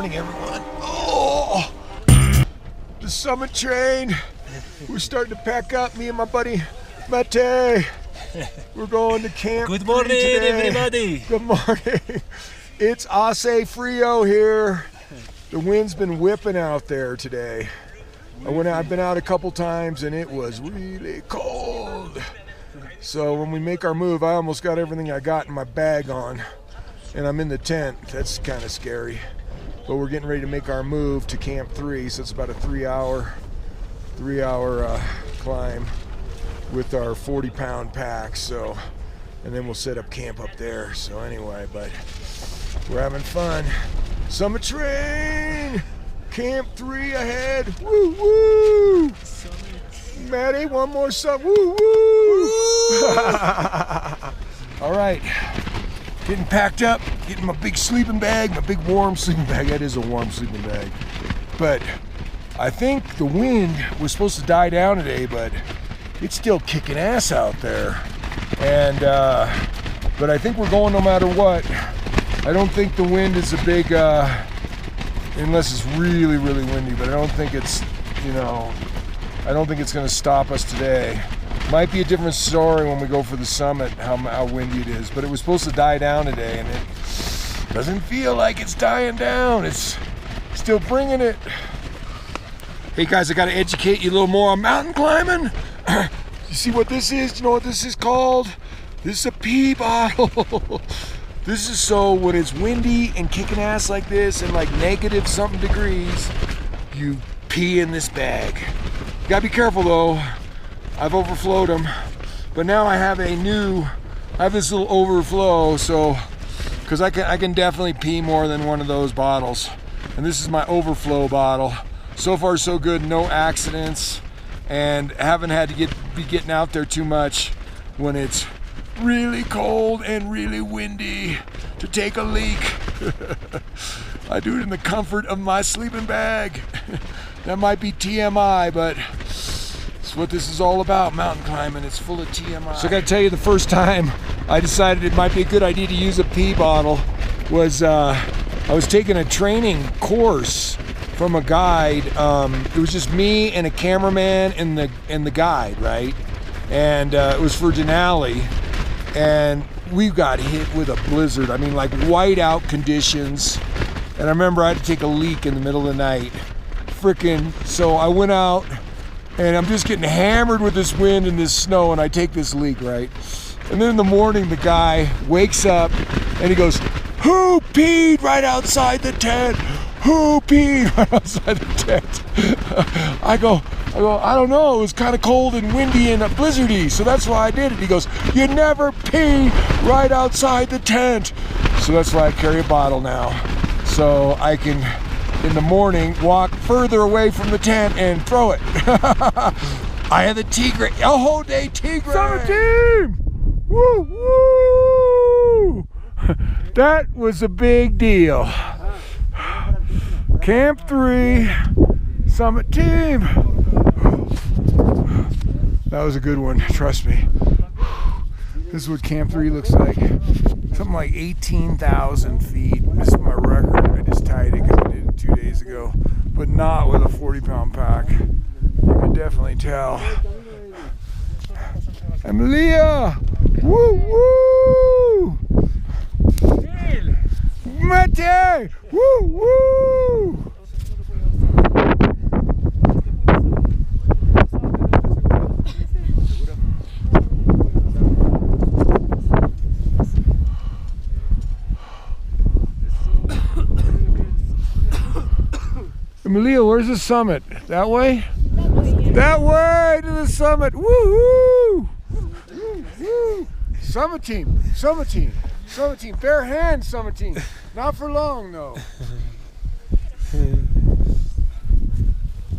morning, everyone. Oh, the summit train. We're starting to pack up, me and my buddy Mate. We're going to camp. Good morning, today. everybody. Good morning. It's Ace Frio here. The wind's been whipping out there today. I've been out a couple times and it was really cold. So when we make our move, I almost got everything I got in my bag on. And I'm in the tent. That's kind of scary. But we're getting ready to make our move to Camp 3, so it's about a three-hour climb with our 40-pound pack. So, and then we'll set up camp up there. So anyway, but we're having fun. Summit train, Camp 3 ahead. Woo woo! Maddie, one more summit. Woo woo! All right. Getting packed up, getting my big sleeping bag, my big warm sleeping bag. That is a warm sleeping bag. But I think the wind was supposed to die down today, but it's still kicking ass out there. And, but I think we're going no matter what. I don't think the wind is a big, unless it's really, really windy, but I don't think it's, I don't think it's gonna stop us today. Might be a different story when we go for the summit, how windy it is, but it was supposed to die down today and it doesn't feel like it's dying down. It's still bringing it. Hey guys, I gotta educate you a little more on mountain climbing. You see what this is? You know what this is called? This is a pee bottle. This is so when it's windy and kicking ass like this and like negative something degrees, you pee in this bag. You gotta be careful though. I've overflowed them, but now I have this little overflow, so, because I can definitely pee more than one of those bottles. And this is my overflow bottle. So far so good, no accidents, and haven't had to be getting out there too much when it's really cold and really windy to take a leak. I do it in the comfort of my sleeping bag. That might be TMI, but it's what this is all about, mountain climbing. It's full of TMI. So I gotta tell you, the first time I decided it might be a good idea to use a pee bottle was I was taking a training course from a guide. It was just me and a cameraman and the guide, right? And it was for Denali, and we got hit with a blizzard. I mean, like whiteout conditions. And I remember I had to take a leak in the middle of the night. So I went out, and I'm just getting hammered with this wind and this snow, and I take this leak, right? And then in the morning, the guy wakes up and he goes, "Who peed right outside the tent? Who peed right outside the tent?" I go, "I don't know, it was kind of cold and windy and blizzardy, so that's why I did it." He goes, "You never pee right outside the tent." So that's why I carry a bottle now. So I can, in the morning, walk further away from the tent and throw it. I have the Tigre, El Jode Tigre. Summit team! Woo woo! That was a big deal. Camp 3, Summit team. That was a good one, trust me. This is what Camp 3 looks like. Something like 18,000 feet. This is my record. I just tied it because I did it 2 days ago, but not with a 40-pound pack. You can definitely tell. Emilia! Woo woo! Mate! Woo woo! Emilia, where's the summit? That way? That way to the summit. Woo-hoo! Woo-hoo! Summit team, summit team, summit team. Bare hands, summit team. Not for long, though.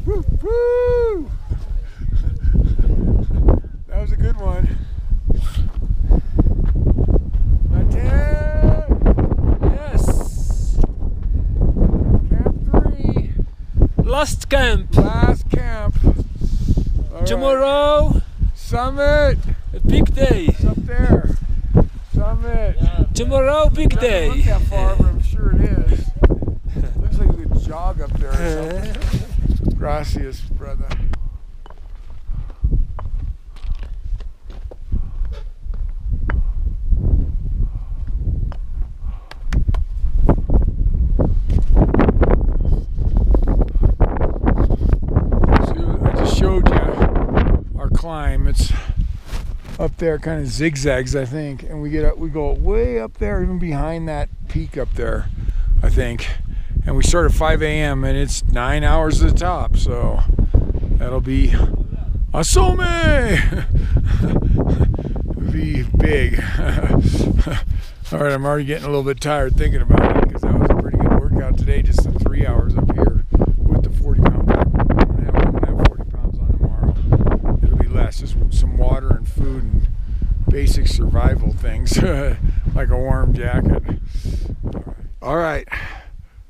Woo-hoo! That was a good one. Yes. Camp 3. Last camp. Last camp. All Tomorrow. Right. Summit. A big day. It's up there. Summit. Tomorrow, big day. Doesn't look that far, but I'm sure it is. Looks like we jog up there or something. Gracias, brother. Climb. It's up there, kind of zigzags, I think, and we go way up there, even behind that peak up there, I think. And we start at 5 a.m. and it's 9 hours to the top, so that'll be asome. Be big. All right, I'm already getting a little bit tired thinking about it because that was a pretty good workout today, just the 3 hours up here with the 40-pound back. Just some water and food and basic survival things like a warm jacket. All right,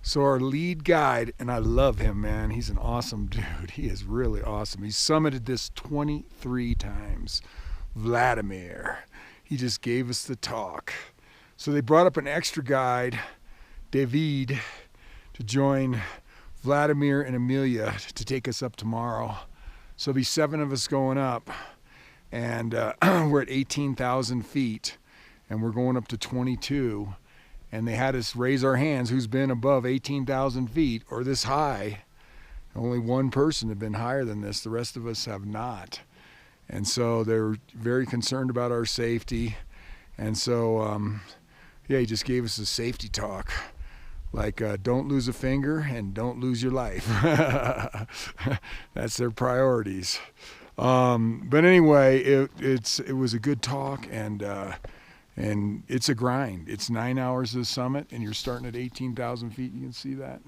so our lead guide, and I love him, man, he's an awesome dude. He is really awesome. He's summited this 23 times. Vladimir, he just gave us the talk. So they brought up an extra guide, David, to join Vladimir and Amelia to take us up tomorrow. So there'll be 7 of us going up, and we're at 18,000 feet, and we're going up to 22, and they had us raise our hands who's been above 18,000 feet or this high. Only one person had been higher than this. The rest of us have not. And so they were very concerned about our safety. And so, yeah, he just gave us a safety talk. Like, don't lose a finger and don't lose your life. That's their priorities. But anyway, it was a good talk, and it's a grind. It's 9 hours of the summit, and you're starting at 18,000 feet. You can see that.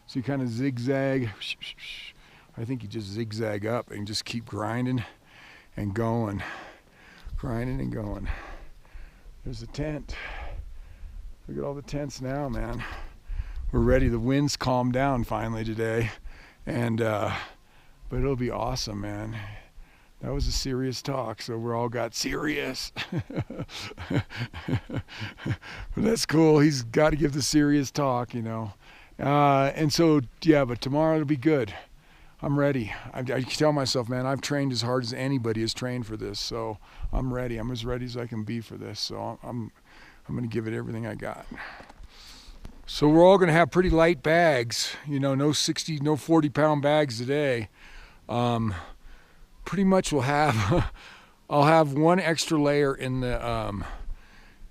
So you kind of zigzag. I think you just zigzag up and just keep grinding and going. Grinding and going. There's a tent. Look at all the tents now, man. We're ready. The wind's calmed down finally today, and but it'll be awesome, man. That was a serious talk, so we're all got serious. But that's cool. He's got to give the serious talk, you know. And so, yeah, but tomorrow it'll be good. I'm ready. I tell myself, man, I've trained as hard as anybody has trained for this, so I'm ready. I'm as ready as I can be for this, so I'm going to give it everything I got. So we're all going to have pretty light bags, you know, no 40-pound bags today. Pretty much we'll have, I'll have one extra layer in the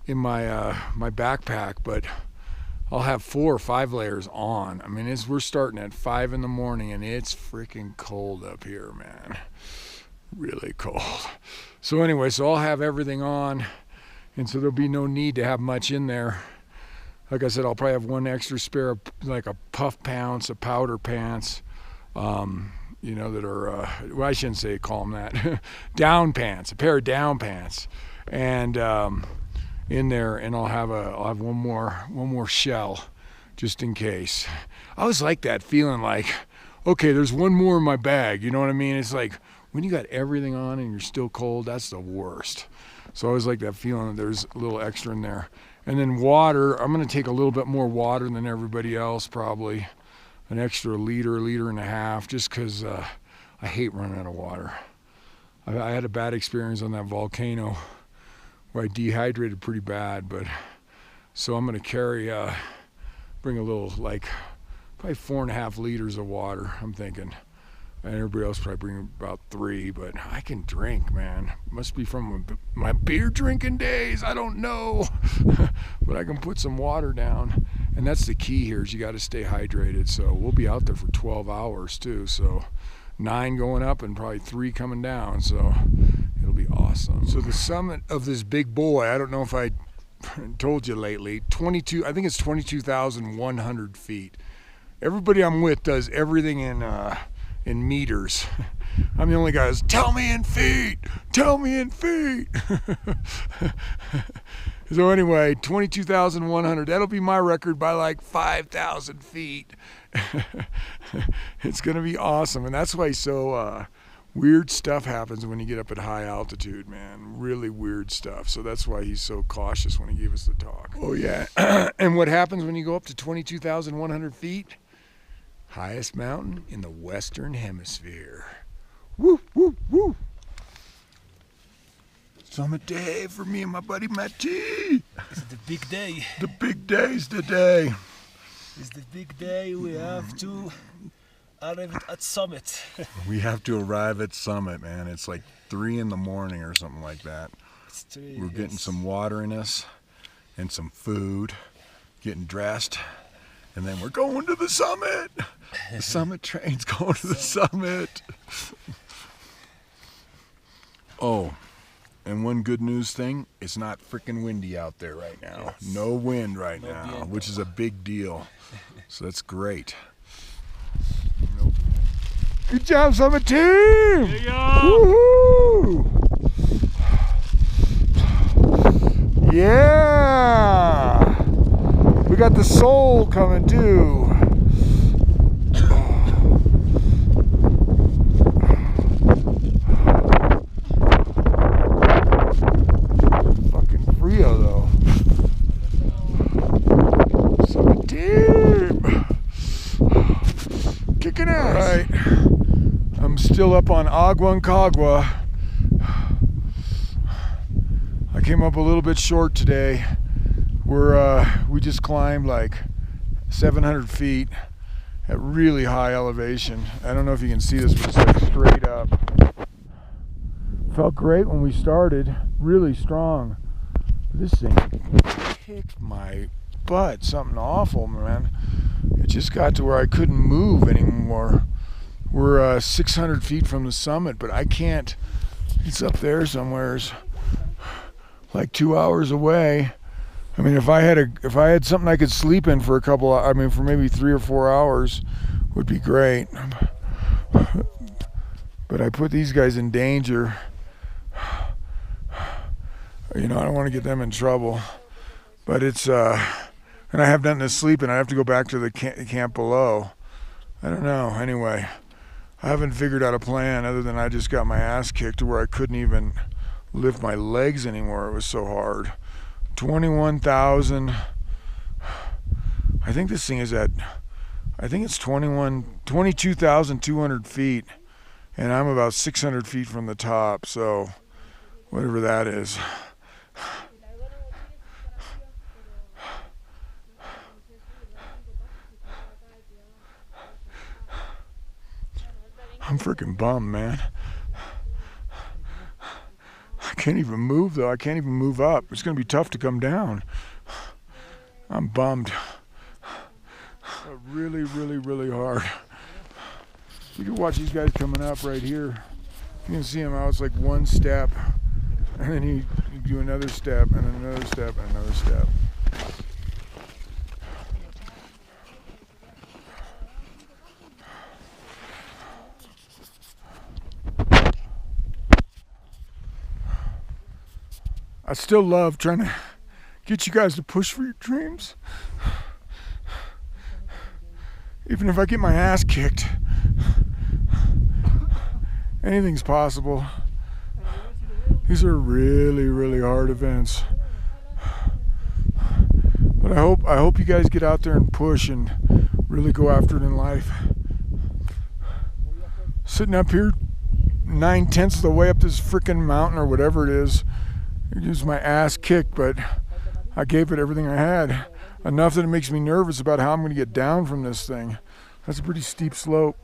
in my backpack, but I'll have 4 or 5 layers on. I mean, we're starting at 5 in the morning, and it's freaking cold up here, man. Really cold. So anyway, so I'll have everything on, and so there'll be no need to have much in there. Like I said, I'll probably have one extra spare, like a puff pants, a powder pants, you know, that are, well, I shouldn't say call them that, down pants, a pair of down pants, and in there, and I'll have one more shell, just in case. I always like that feeling, like, okay, there's one more in my bag. You know what I mean? It's like when you got everything on and you're still cold, that's the worst. So I always like that feeling that there's a little extra in there. And then water, I'm going to take a little bit more water than everybody else, probably an extra liter and a half, just because I hate running out of water. I had a bad experience on that volcano where I dehydrated pretty bad, but so I'm going to bring a little, like probably 4.5 liters of water, I'm thinking. And everybody else probably bring about 3, but I can drink, man. Must be from my beer drinking days, I don't know. But I can put some water down. And that's the key here, is you got to stay hydrated. So we'll be out there for 12 hours too. So 9 going up and probably 3 coming down. So it'll be awesome. So the summit of this big boy, I don't know if I told you lately, I think it's 22,100 feet. Everybody I'm with does everything in meters. I'm the only guy who's, tell me in feet, tell me in feet. So anyway, 22,100, that'll be my record by like 5,000 feet. It's gonna be awesome, and that's why so weird stuff happens when you get up at high altitude, man. Really weird stuff. So that's why he's so cautious when he gave us the talk. Oh yeah. And what happens when you go up to 22,100 feet? Highest mountain in the Western Hemisphere. Woo, woo, woo. Summit day for me and my buddy Matty. It's the big day. The big day's today. It's the big day. We have to arrive at summit. We have to arrive at summit, man. It's like 3 in the morning or something like that. It's 3. We're getting some water in us and some food, getting dressed, and then we're going to the summit. The summit train's going to the summit. Oh, and one good news thing, it's not freaking windy out there right now. Yes. No wind right No now, viento. which is a big deal. So that's great. Nope. Good job, Summit team! There you go. Woohoo! Yeah! We got the soul coming too. Fucking Frio though. Summit team! Kicking ass! Alright. I'm still up on Aconcagua. I came up a little bit short today. We just climbed like 700 feet at really high elevation. I don't know if you can see this, but it's like straight up. Felt great when we started, really strong. This thing kicked my butt, something awful, man. It just got to where I couldn't move anymore. We're 600 feet from the summit, but I can't. It's up there somewheres, like 2 hours away. I mean, if I had something I could sleep in for for maybe 3 or 4 hours, would be great. But I put these guys in danger. You know, I don't want to get them in trouble. But it's and I have nothing to sleep in. I have to go back to the camp below. I don't know. Anyway, I haven't figured out a plan other than I just got my ass kicked to where I couldn't even lift my legs anymore. It was so hard. 21,000. I think this thing is at, I think it's 22,200 feet, and I'm about 600 feet from the top, so whatever that is. I'm freaking bummed, man. I can't even move though. I can't even move up. It's gonna be tough to come down. I'm bummed. Really, really, really hard. You can watch these guys coming up right here. You can see them how it's like one step, and then you do another step, and another step, and another step. I still love trying to get you guys to push for your dreams. Even if I get my ass kicked, anything's possible. These are really, really hard events. But I hope you guys get out there and push and really go after it in life. Sitting up here 9/10 of the way up this freaking mountain or whatever it is. It was my ass kicked, but I gave it everything I had. Enough that it makes me nervous about how I'm going to get down from this thing. That's a pretty steep slope.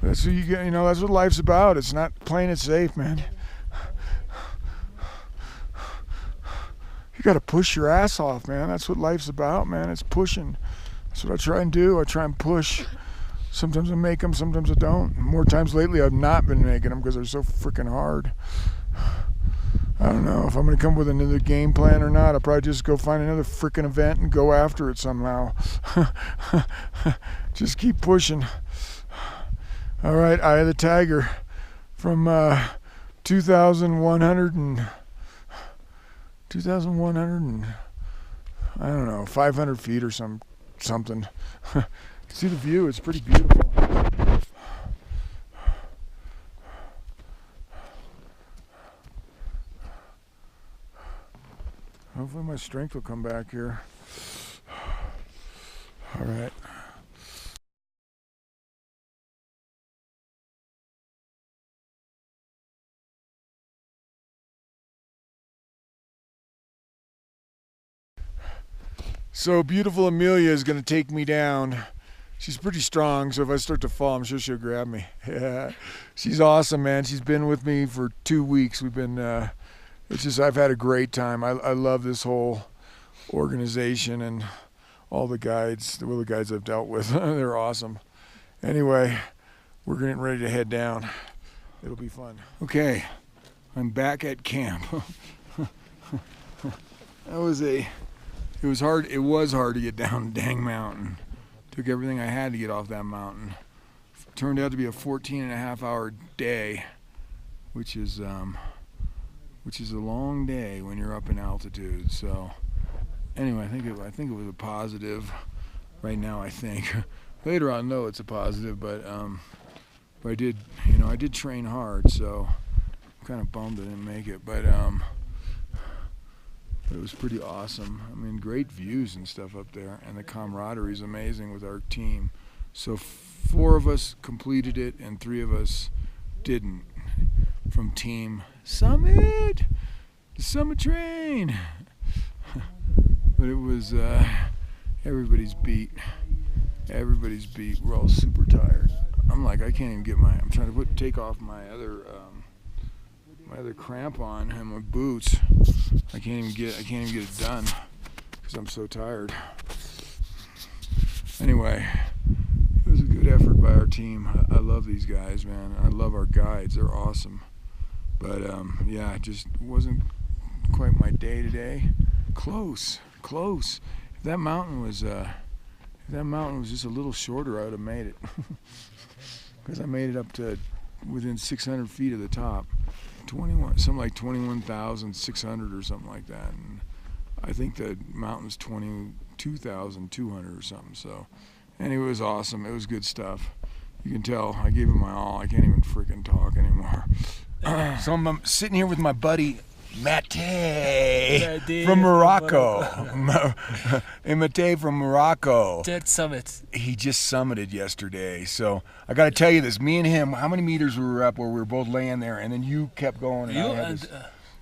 That's what you get, you know, that's what life's about. It's not playing it safe, man. You got to push your ass off, man. That's what life's about, man. It's pushing. That's what I try and do. I try and push. Sometimes I make them, sometimes I don't. More times lately I've not been making them because they're so freaking hard. I don't know if I'm going to come with another game plan or not. I'll probably just go find another freaking event and go after it somehow. Just keep pushing. All right, Eye of the Tiger from 2,100 and I don't know, 500 feet or something. See the view, it's pretty beautiful. Hopefully my strength will come back here. All right. So beautiful Amelia is going to take me down. She's pretty strong, so if I start to fall, I'm sure she'll grab me. Yeah, she's awesome, man. She's been with me for 2 weeks. We've been, it's just, I've had a great time. I love this whole organization and all the guides, the guides I've dealt with. They're awesome. Anyway, we're getting ready to head down. It'll be fun. Okay, I'm back at camp. It was hard to get down the dang mountain. Took everything I had to get off that mountain. Turned out to be a 14.5-hour day, which is a long day when you're up in altitude. So anyway, I think it was a positive. Right now, I think. Later I'll know it's a positive, but I did train hard, so I'm kind of bummed I didn't make it, but it was pretty awesome. I mean, great views and stuff up there, and the camaraderie is amazing with our team. So 4 of us completed it, and 3 of us didn't. From Team Summit, the Summit Train. But it was everybody's beat. Everybody's beat. We're all super tired. I'm like, I can't even get I'm trying to take off my other cramp on and my boots. I can't even get it done because I'm so tired. Anyway, it was a good effort by our team. I love these guys, man. I love our guides. They're awesome. But yeah, it just wasn't quite my day today. Close. If that mountain was just a little shorter, I would have made it. Because I made it up to within 600 feet of the top. 21,600 or something like that, and I think the mountain's 22,200 or something. So anyway, it was awesome. It was good stuff. You can tell I gave it my all. I can't even freaking talk anymore. So I'm sitting here with my buddy Mate from Morocco. Mate from Morocco. Third summit. He just summited yesterday. So I got to tell you this. Me and him, how many meters we were up where we were both laying there, and then you kept going.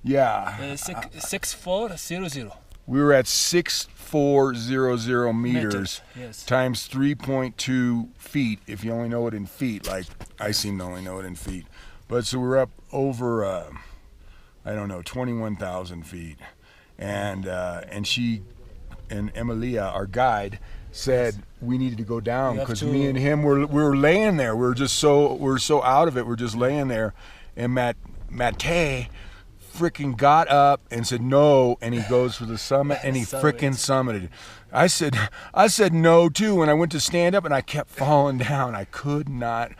Yeah. 6400. We were at 6400 meters yes. Times 3.2 feet, if you only know it in feet, like I seem to only know it in feet. But so we're up over, I don't know, 21,000 feet. And she and Emilia, our guide, said we needed to go down because me and him we were laying there. We were so out of it. We're just laying there, and Mate freaking got up and said no, and he goes for the summit, and he freaking summited. I said no too when I went to stand up, and I kept falling down. I could not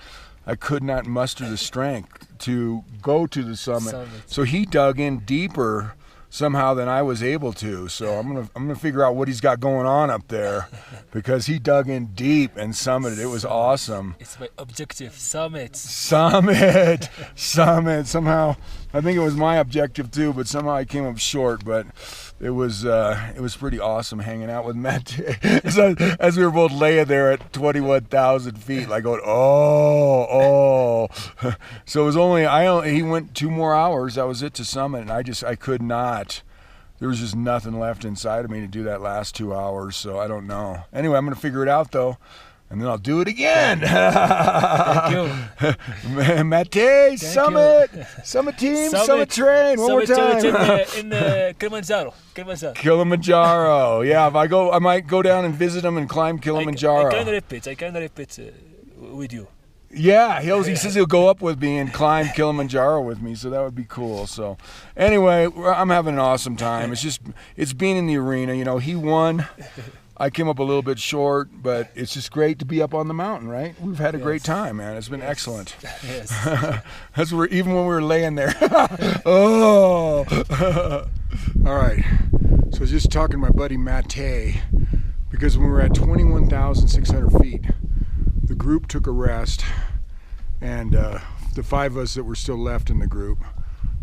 muster the strength to go to the summit. So he dug in deeper somehow than I was able to. So I'm gonna figure out what he's got going on up there, because he dug in deep and summited. It was awesome. It's my objective. Summit. Somehow, I think it was my objective too, but somehow I came up short. But it was pretty awesome hanging out with Matt as we were both laying there at 21,000 feet, like going, oh. So it was he went 2 more hours. That was it to summit, and I could not. There was just nothing left inside of me to do that last 2 hours. So I don't know. Anyway, I'm gonna figure it out though, and then I'll do it again. Thank you. Mate, Summit team, Summit train, one more time. in Kilimanjaro. Kilimanjaro. Yeah, if I might go down and visit him and climb Kilimanjaro. I can repeat with you. Yeah, he says he'll go up with me and climb Kilimanjaro with me, so that would be cool. So anyway, I'm having an awesome time. It's being in the arena. You know, he won. I came up a little bit short, but it's just great to be up on the mountain, right? We've had a great time, man. It's been excellent. Yes. That's where, even when we were laying there. Oh. All right. So I was just talking to my buddy Mate, because when we were at 21,600 feet, the group took a rest, and the 5 of us that were still left in the group,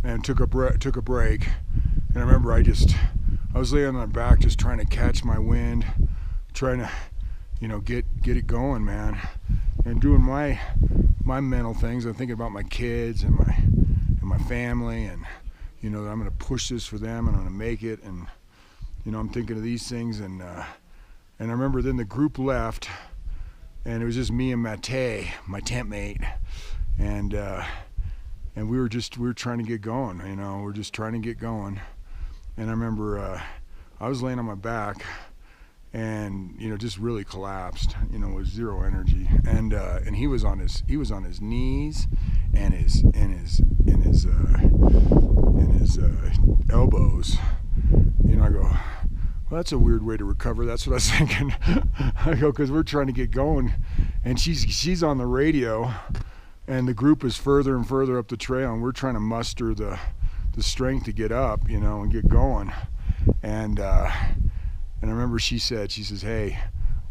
and took a break. And I remember I was laying on my back just trying to catch my wind, trying to get it going, man. And doing my mental things. I'm thinking about my kids and my family, and that I'm going to push this for them and I'm going to make it. And I'm thinking of these things, and I remember then the group left, and it was just me and Mate, my tent mate, and we were trying to get going. We're just trying to get going. And I remember I was laying on my back, and just really collapsed. With zero energy, and he was on his knees and his elbows. I go, well, that's a weird way to recover. That's what I was thinking. I go, because we're trying to get going, and she's on the radio, and the group is further and further up the trail, and we're trying to muster the strength to get up, and get going. And I remember she says, hey,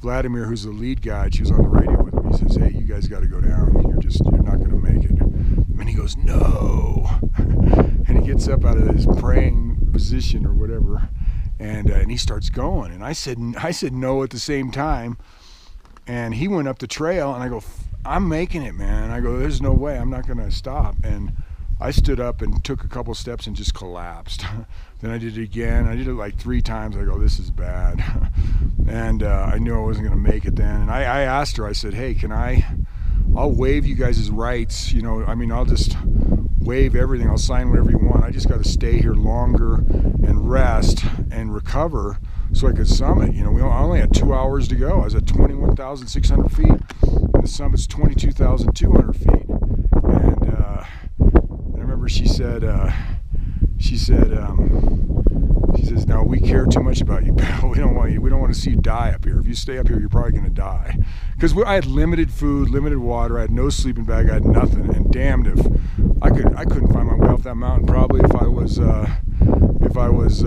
Vladimir, who's the lead guide, she was on the radio with him. He says, hey, you guys got to go down. You're not going to make it. And he goes, no. And he gets up out of his praying position or whatever, and he starts going. And I said no at the same time. And he went up the trail, and I go, I'm making it, man. I go, there's no way. I'm not going to stop. And I stood up and took a couple steps and just collapsed. Then I did it again. I did it like 3 times. I go, this is bad. And I knew I wasn't going to make it then. And I asked her, I said, hey, I'll waive you guys' rights. I'll just waive everything. I'll sign whatever you want. I just got to stay here longer and rest and recover so I could summit. We only had 2 hours to go. I was at 21,600 feet. And the summit's 22,200 feet. And I remember she said, no, we care too much about you, Bill. We don't want to see you die up here. If you stay up here, you're probably going to die. Because I had limited food, limited water. I had no sleeping bag. I had nothing. And damned if I couldn't find my way off that mountain. Probably if I was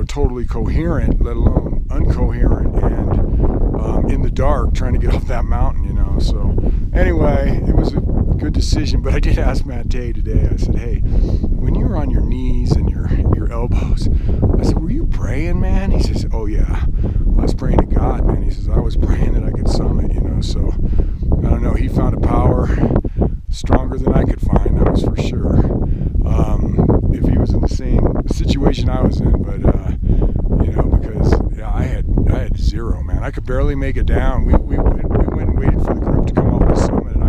totally coherent, let alone uncoherent and in the dark trying to get off that mountain. So anyway, it was a good decision. But I did ask Mate today. I said, hey, when you were on your knees and your elbows, I said, were you praying, man? He says, oh yeah, I was praying to God, man. He says, I was praying that I could summit, so I don't know. He found a power stronger than I could find, that was for sure. If he was in the same situation I was in, but because I had zero, man. I could barely make it down. We went and waited for the group to come off the summit, and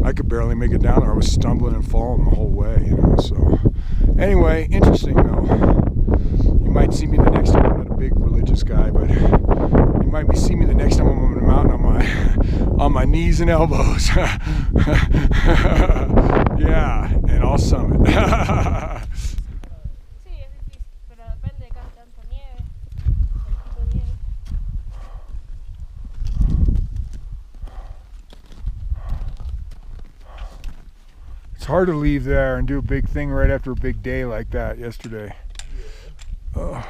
I could barely make it down there. I was stumbling and falling the whole way, So anyway, interesting though. You might see me the next time. I'm not a big religious guy, but you might see me the next time I'm on the mountain on my knees and elbows. Yeah, and I'll summit. It's hard to leave there and do a big thing right after a big day like that yesterday. Oh.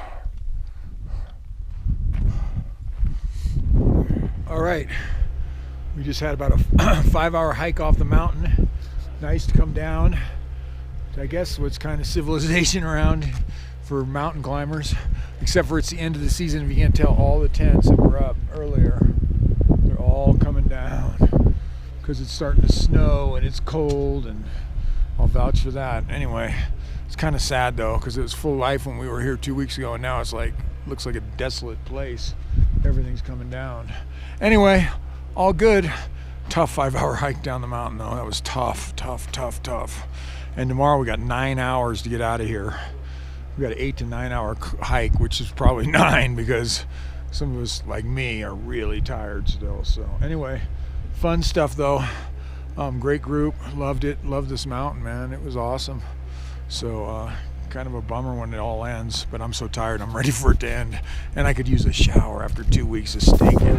All right, we just had about a 5-hour hike off the mountain. Nice to come down to, I guess, what's kind of civilization around for mountain climbers, except for it's the end of the season. If you can't tell, all the tents that were up earlier, they're all coming down because it's starting to snow and it's cold, and I'll vouch for that. Anyway, it's kind of sad though, because it was full life when we were here 2 weeks ago, and now it's like, looks like a desolate place. Everything's coming down. Anyway, all good. Tough 5-hour hike down the mountain though. That was tough. And tomorrow we got 9 hours to get out of here. We got an 8 to 9 hour hike, which is probably 9 because some of us, like me, are really tired still. So anyway, fun stuff though. Great group. Loved it. Loved this mountain, man. It was awesome. So kind of a bummer when it all ends, but I'm so tired I'm ready for it to end, and I could use a shower after 2 weeks of stinking.